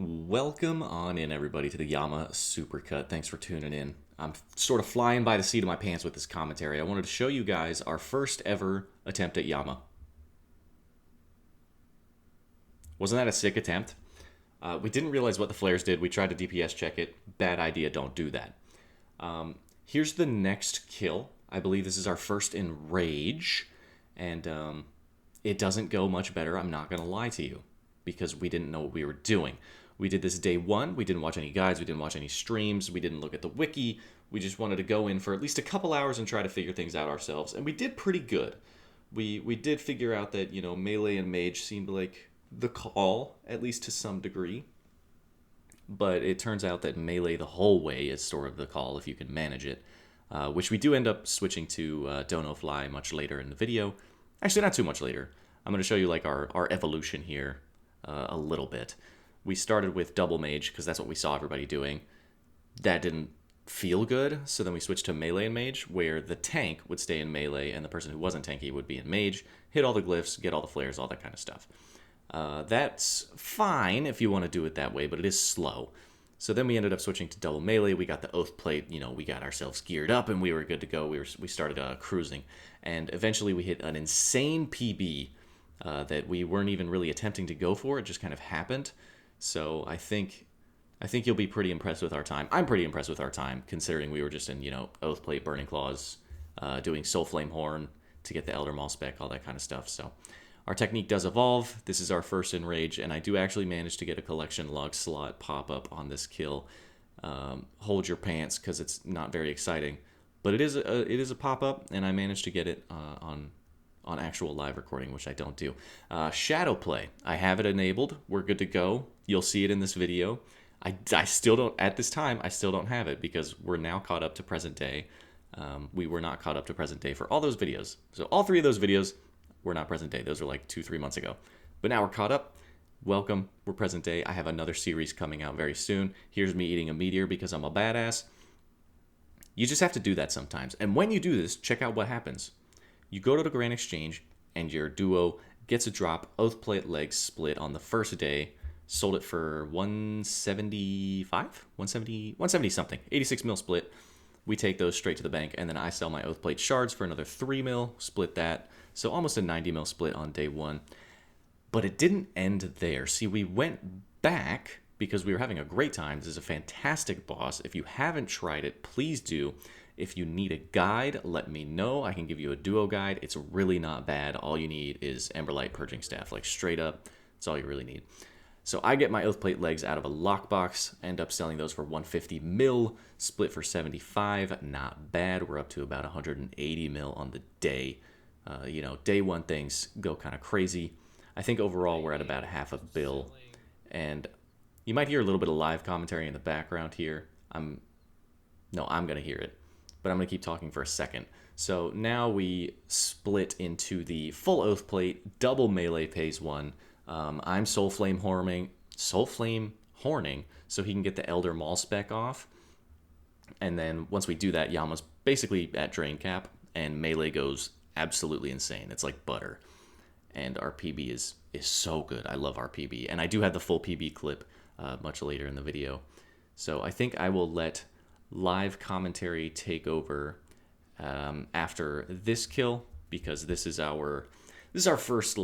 Welcome on in, everybody, to the Yama Supercut. Thanks for tuning in. I'm sort of flying by the seat of my pants with this commentary. I wanted to show you guys our first ever attempt at Yama. Wasn't that a sick attempt? We didn't realize what the flares did. We tried to DPS check it. Bad idea, don't do that. Here's the next kill. I believe this is our first in Rage, and it doesn't go much better, I'm not going to lie to you, because we didn't know what we were doing. We did this day one. We didn't watch any guides. We didn't watch any streams. We didn't look at the wiki. We just wanted to go in for at least a couple hours and try to figure things out ourselves. And we did pretty good. We did figure out that, melee and mage seemed like the call, at least to some degree. But it turns out that melee the whole way is sort of the call if you can manage it. Which we do end up switching to Dono Fly much later in the video. Actually, not too much later. I'm going to show you like our evolution here a little bit. We started with double mage because that's what we saw everybody doing. That didn't feel good, so then we switched to melee and mage, where the tank would stay in melee and the person who wasn't tanky would be in mage, hit all the glyphs, get all the flares, all that kind of stuff. That's fine if you want to do it that way, but it is slow. So then we ended up switching to double melee. We got the oath plate, we got ourselves geared up and we were good to go. We started cruising, and eventually we hit an insane PB that we weren't even really attempting to go for. It just kind of happened. So I think you'll be pretty impressed with our time. I'm pretty impressed with our time, considering we were just in, Oath Plate, Burning Claws, doing Soul Flame Horn to get the Elder Maul spec, all that kind of stuff. So our technique does evolve. This is our first in Rage, and I do actually manage to get a collection log slot pop-up on this kill. Hold your pants, because it's not very exciting. But it is a pop-up, and I managed to get it on actual live recording, which I don't do. Shadow play. I have it enabled. We're good to go. You'll see it in this video. I still don't, at this time, I still don't have it because we're now caught up to present day. We were not caught up to present day for all those videos. So all three of those videos were not present day. Those were like 2-3 months ago. But now we're caught up. Welcome. We're present day. I have another series coming out very soon. Here's me eating a meteor because I'm a badass. You just have to do that sometimes. And when you do this, check out what happens. You go to the Grand Exchange, and your duo gets a drop, Oath Plate legs split on the first day. Sold it for 175? 170 something. 86 mil split. We take those straight to the bank, and then I sell my Oath Plate shards for another 3 mil, split that. So almost a 90 mil split on day one. But it didn't end there. See, we went back because we were having a great time. This is a fantastic boss. If you haven't tried it, please do. If you need a guide, let me know. I can give you a duo guide. It's really not bad. All you need is Emberlight Purging Staff, like straight up. That's all you really need. So I get my Oath Plate legs out of a lockbox, end up selling those for 150 mil, split for 75. Not bad. We're up to about 180 mil on the day. Day one things go kind of crazy. I think overall we're at about half a bill. And you might hear a little bit of live commentary in the background here. I'm going to hear it. But I'm going to keep talking for a second. So now we split into the full Oath Plate, double melee phase one. I'm Soul Flame Horning, so he can get the Elder Maul spec off. And then once we do that, Yama's basically at drain cap, and melee goes absolutely insane. It's like butter. And our PB is so good. I love our PB. And I do have the full PB clip much later in the video. So I think I will let live commentary take over after this kill, because this is our first,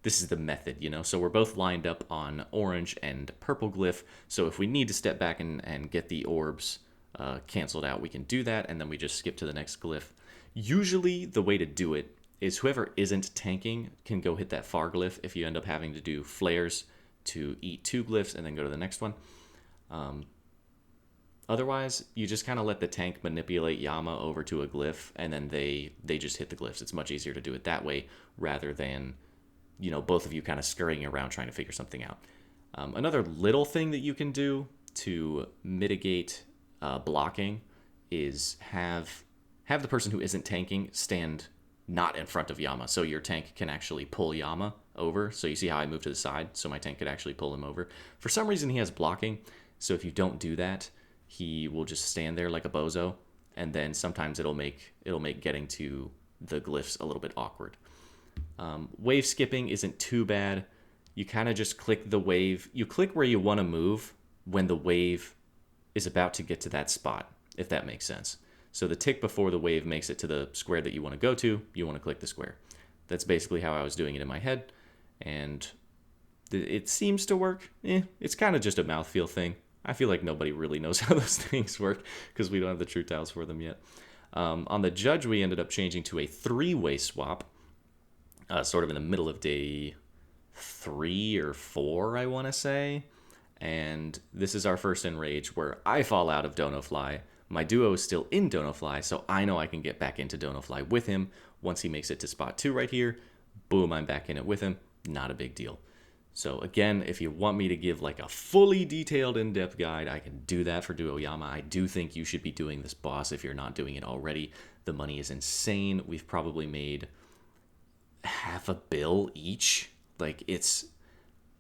this is the method, so we're both lined up on orange and purple glyph. So if we need to step back and get the orbs canceled out, we can do that, and then we just skip to the next glyph. Usually the way to do it is whoever isn't tanking can go hit that far glyph if you end up having to do flares to eat 2 glyphs and then go to the next one. Otherwise, you just kind of let the tank manipulate Yama over to a glyph, and then they just hit the glyphs. It's much easier to do it that way rather than, both of you kind of scurrying around trying to figure something out. Another little thing that you can do to mitigate blocking is have the person who isn't tanking stand not in front of Yama, so your tank can actually pull Yama over. So you see how I moved to the side, so my tank could actually pull him over. For some reason, he has blocking, so if you don't do that, he will just stand there like a bozo, and then sometimes it'll make getting to the glyphs a little bit awkward. Wave skipping isn't too bad. you kind of just click the wave. You click where you want to move when the wave is about to get to that spot, if that makes sense. So the tick before the wave makes it to the square that you want to go to, you want to click the square. That's basically how I was doing it in my head, and it seems to work. It's kind of just a mouthfeel thing. I feel like nobody really knows how those things work because we don't have the true tiles for them yet. On the judge, we ended up changing to a 3-way swap, sort of in the middle of day 3 or 4, I want to say. And this is our first enrage where I fall out of Donofly. My duo is still in Donofly, so I know I can get back into Donofly with him. Once he makes it to spot 2 right here, boom, I'm back in it with him. Not a big deal. So again, if you want me to give like a fully detailed in-depth guide, I can do that for Duo Yama. I do think you should be doing this boss if you're not doing it already. The money is insane. We've probably made half a bill each. Like,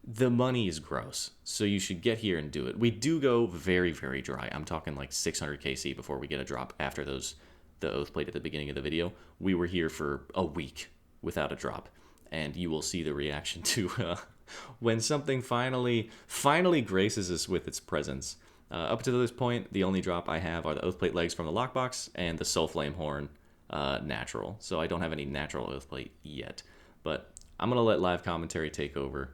the money is gross. So you should get here and do it. We do go very, very dry. I'm talking like 600 KC before we get a drop after the oath plate at the beginning of the video. We were here for a week without a drop. And you will see the reaction to when something finally graces us with its presence. Up to this point, the only drop I have are the Oathplate legs from the lockbox and the Soul Flame Horn natural. So I don't have any natural Oathplate yet. But I'm going to let live commentary take over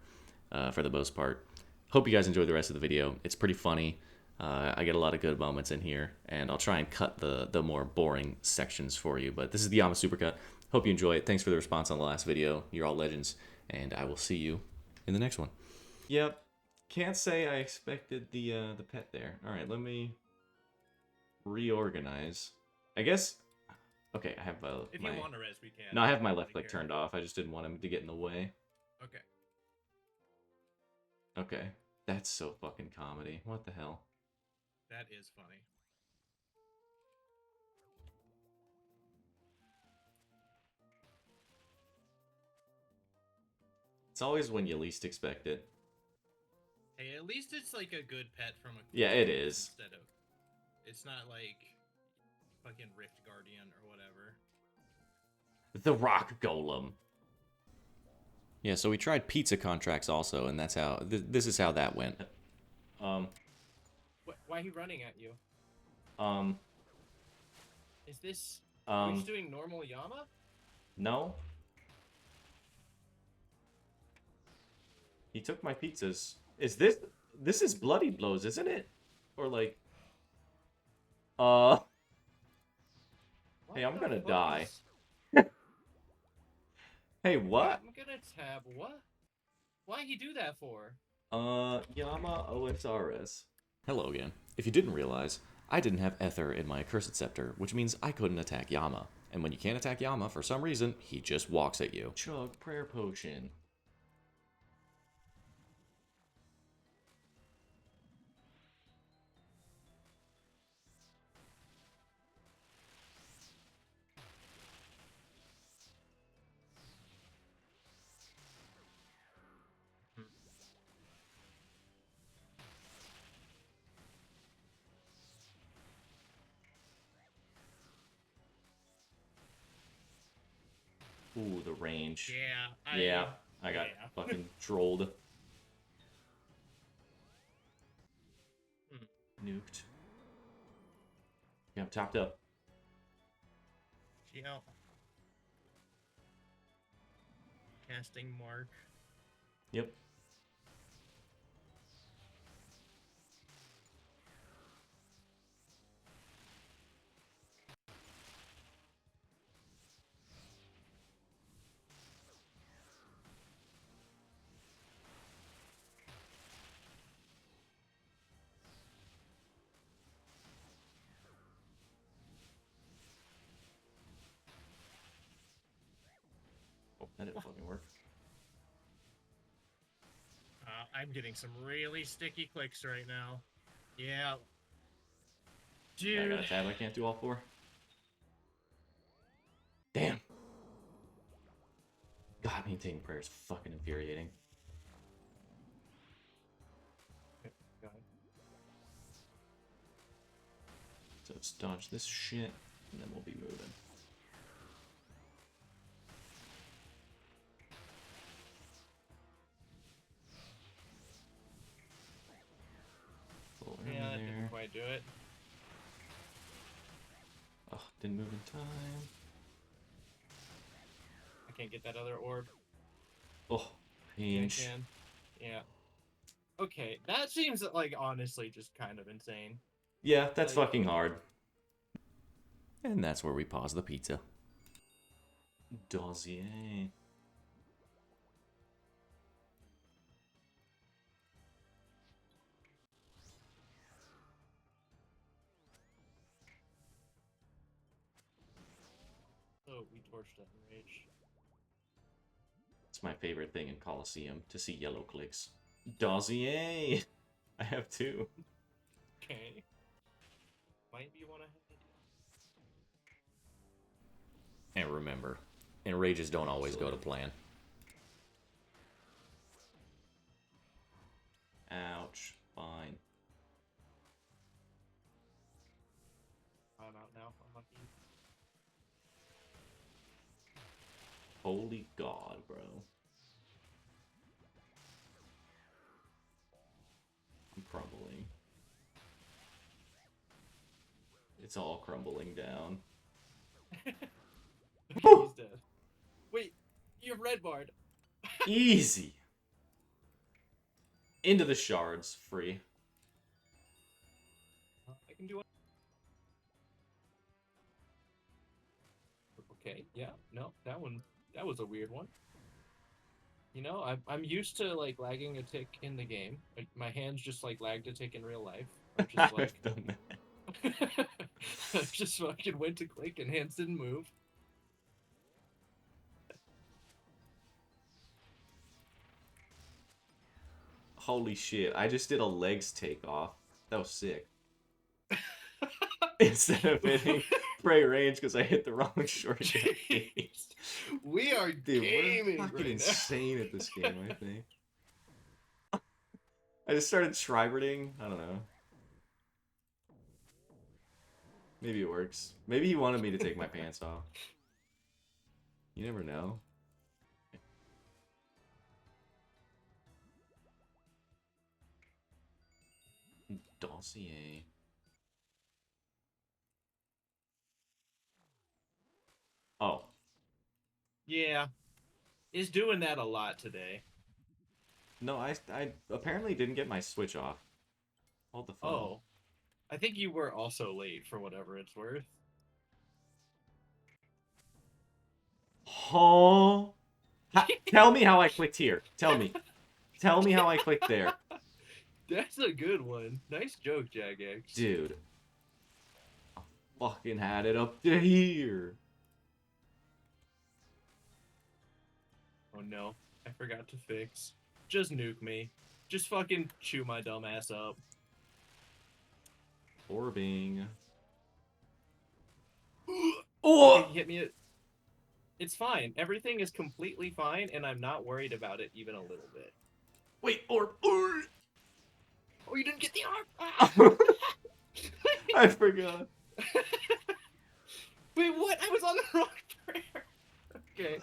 for the most part. Hope you guys enjoy the rest of the video. It's pretty funny. I get a lot of good moments in here, and I'll try and cut the more boring sections for you. But this is the Yama Supercut. Hope you enjoy it. Thanks for the response on the last video. You're all legends, and I will see you in the next one. Yep. Can't say I expected the pet there. All right, let me reorganize. I guess. Okay, I have if you want to res, we can. No, I have my left click turned off. I just didn't want him to get in the way. Okay. Okay. That's so fucking comedy. What the hell? That is funny. It's always when you least expect it. Hey, at least it's like a good pet from a... Yeah, it is. Instead of... It's not like fucking Rift Guardian or whatever. The Rock Golem. Yeah, so we tried pizza contracts also, and that's how... This is how that went. Why are he running at you? Is this... Are we just doing normal Yama? No. He took my pizzas. Is this... This is Bloody Blows, isn't it? Or like... Hey, I'm gonna die. Hey, what? I'm gonna tab. What? Why'd he do that for? Yama OSRS. Hello again. If you didn't realize, I didn't have Ether in my Accursed Scepter, which means I couldn't attack Yama. And when you can't attack Yama, for some reason, he just walks at you. Chug Prayer Potion. Ooh, the range. Yeah. I got fucking trolled. Nuked. Yeah, I'm topped up. Yeah. Casting mark. Yep. Oh, that didn't fucking work. I'm getting some really sticky clicks right now. Yeah. Dude. Yeah, I got a tab. I can't do all 4. Damn. God, maintaining prayer is fucking infuriating. So let's dodge this shit, and then we'll be moving. do it. Oh, didn't move in time. I can't get that other orb. Oh, Yeah, I pinch. can. Yeah. Okay, that seems like honestly just kind of insane. Yeah, that's Like, fucking hard. And that's where we pause the pizza. Dossier. oh, we torched that rage. It's my favorite thing in Coliseum, to see yellow clicks. Dossier! I have two. Okay. Might be one ahead. And remember, enrages don't always go to plan. Ouch. Fine. I'm out now. Unlucky. Holy God, bro. I'm crumbling. It's all crumbling down. He's dead. Wait, you're red barred. Easy. Into the shards, free. I can do it. Okay, yeah, no, that was a weird one. You know, I'm used to like lagging a tick in the game. Like, my hands just like lagged a tick in real life. I'm just like, I've done that. I just fucking went to click and hands didn't move. Holy shit, I just did a legs takeoff. That was sick. Instead of hitting prey range because I hit the wrong short jump gauge. We are Dude, gaming we're fucking right insane at this game, I think. I just started Shriberting. I don't know. Maybe it works. Maybe he wanted me to take my pants off. You never know. Dossier. Oh. Yeah, is doing that a lot today. No, I apparently didn't get my switch off. Hold the phone. Oh, I think you were also late for whatever it's worth. Huh? Tell me how I clicked here. Tell me. Tell me how I clicked there. That's a good one. Nice joke, Jagex. Dude. I fucking had it up to here. Oh no, I forgot to fix. Just nuke me. Just fucking chew my dumb ass up. Orbing. Okay, Oh! hit me. It's fine. Everything is completely fine, and I'm not worried about it even a little bit. Wait, orb. Oh, you didn't get the arm! Ah! I forgot. Wait, what? I was on the wrong prayer. Okay.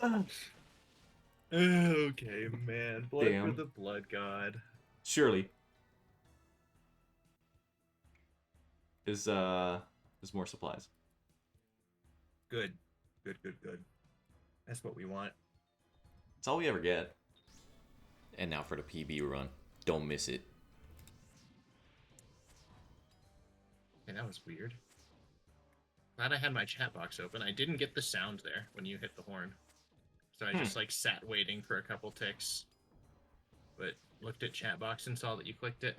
Okay, man. Blood Damn. for the blood god. Surely. There's more supplies. Good. Good. That's what we want. It's all we ever get. And now for the PB run. Don't miss it. Okay, that was weird. Glad I had my chat box open. I didn't get the sound there when you hit the horn. So I just like sat waiting for a couple ticks. But looked at chat box and saw that you clicked it.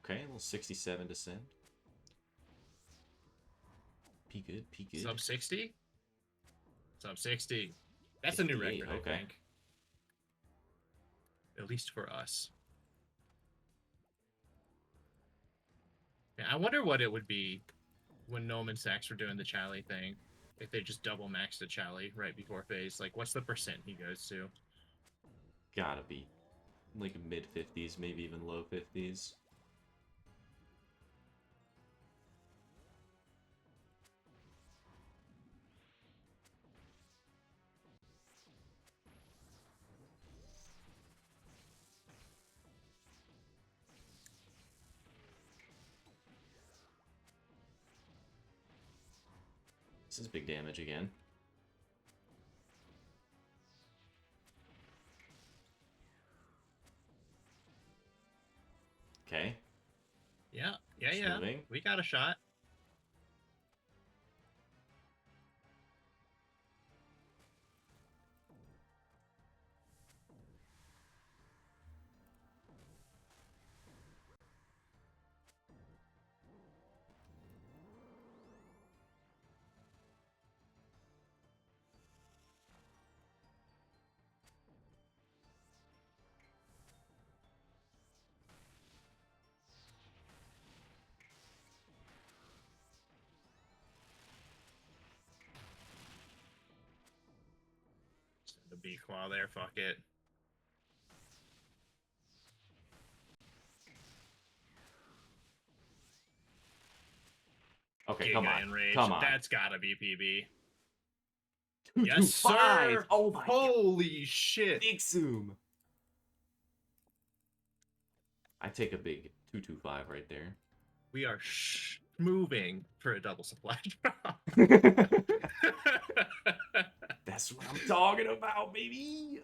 Okay, a little 67 descent. P good, P good. Sub 60? Sub 60. That's a new 58, record, okay. I think. At least for us. Yeah, I wonder what it would be when Gnome and Sax were doing the Chally thing. If they just double maxed the Chally right before phase. Like, what's the percent he goes to? Gotta be. Like mid 50s, maybe even low 50s. This is big damage again. Okay. Yeah. Moving. We got a shot. Send a beak while there. Fuck it. Okay, Giga come on. Enrage. Come on. That's gotta be PB. 2, Yes, 2, sir. 5. Oh my god. Holy shit. Big zoom. I take a big 225 right there. We are moving for a double supply drop. That's what I'm talking about, baby.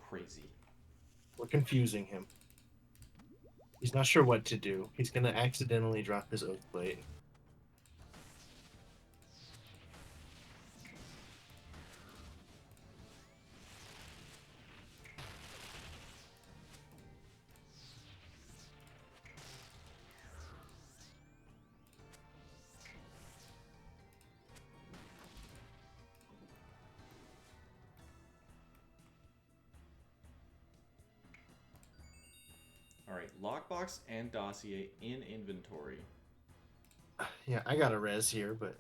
Crazy. We're confusing him. He's not sure what to do. He's gonna accidentally drop his oath plate. All right, lockbox and dossier in inventory. Yeah, I got a res here, but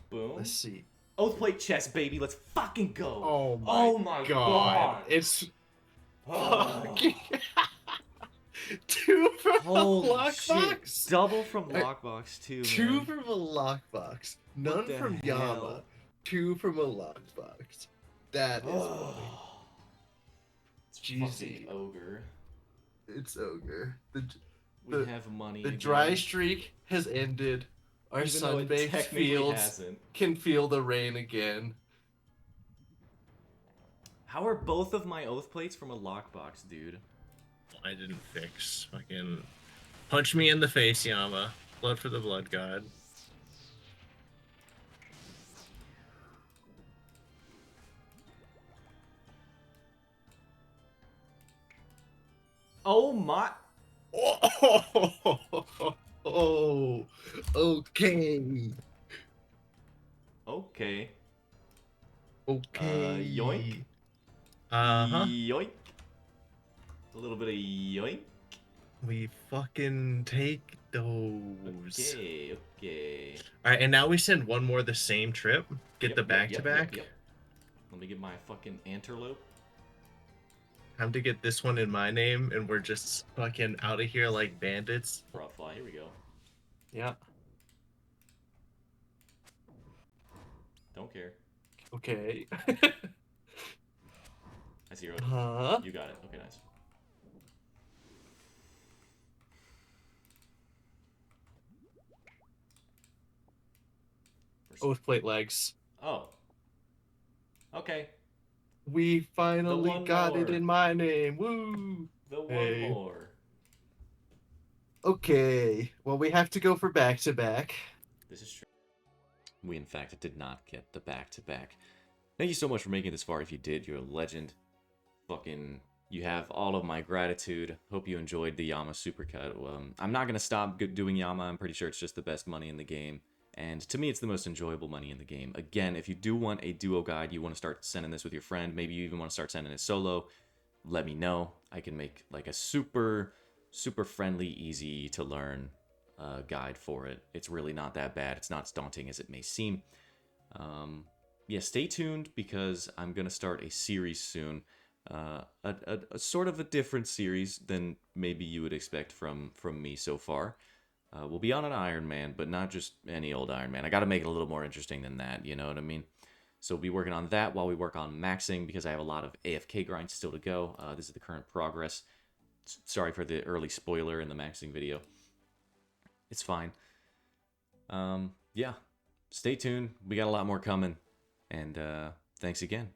Boom. let's see. Oath plate chest, baby. Let's fucking go. Oh my god. It's Oh. fucking 2 from Holy a lockbox. shit. Double from lockbox too, 2 man. from a lockbox. None the from hell? Yama. 2 from a lockbox. That is funny. It's Jeezy. fucking ogre. It's ogre. We have money. The again. dry streak has ended. Our Even though it sun-baked technically fields hasn't. can feel the rain again. How are both of my oath plates from a lockbox, dude? I didn't fix. Fucking punch me in the face, Yama. Blood for the blood god. Oh my. Oh, okay. Okay. Okay. Yoink. Uh-huh. Yoink. A little bit of yoink. We fucking take those. Okay. Alright, and now we send one more the same trip. Get the back-to-back. Yep. Let me get my fucking antelope. Time to get this one in my name, and we're just fucking out of here like bandits. Frog fly, here we go. Yeah. Don't care. Okay. I zeroed. Huh? You got it. Okay, nice. Oath plate legs. Oh. Okay. We finally one got more. it in my name. Woo! The one Hey. more. Okay. Well, we have to go for back-to-back. This is true. We, in fact, did not get the back-to-back. Thank you so much for making it this far. If you did, you're a legend. Fucking, you have all of my gratitude. Hope you enjoyed the Yama supercut. I'm not going to stop doing Yama. I'm pretty sure it's just the best money in the game. And to me, it's the most enjoyable money in the game. Again, if you do want a duo guide, you want to start sending this with your friend, maybe you even want to start sending it solo, let me know. I can make like a super friendly, easy to learn guide for it. It's really not that bad. It's not as daunting as it may seem. Yeah, stay tuned because I'm going to start a series soon. A sort of a different series than maybe you would expect from me so far. We'll be on an Iron Man, but not just any old Iron Man. I got to make it a little more interesting than that, you know what I mean? So we'll be working on that while we work on maxing because I have a lot of AFK grinds still to go. This is the current progress. Sorry for the early spoiler in the maxing video. It's fine. Yeah. Stay tuned. We got a lot more coming. And thanks again.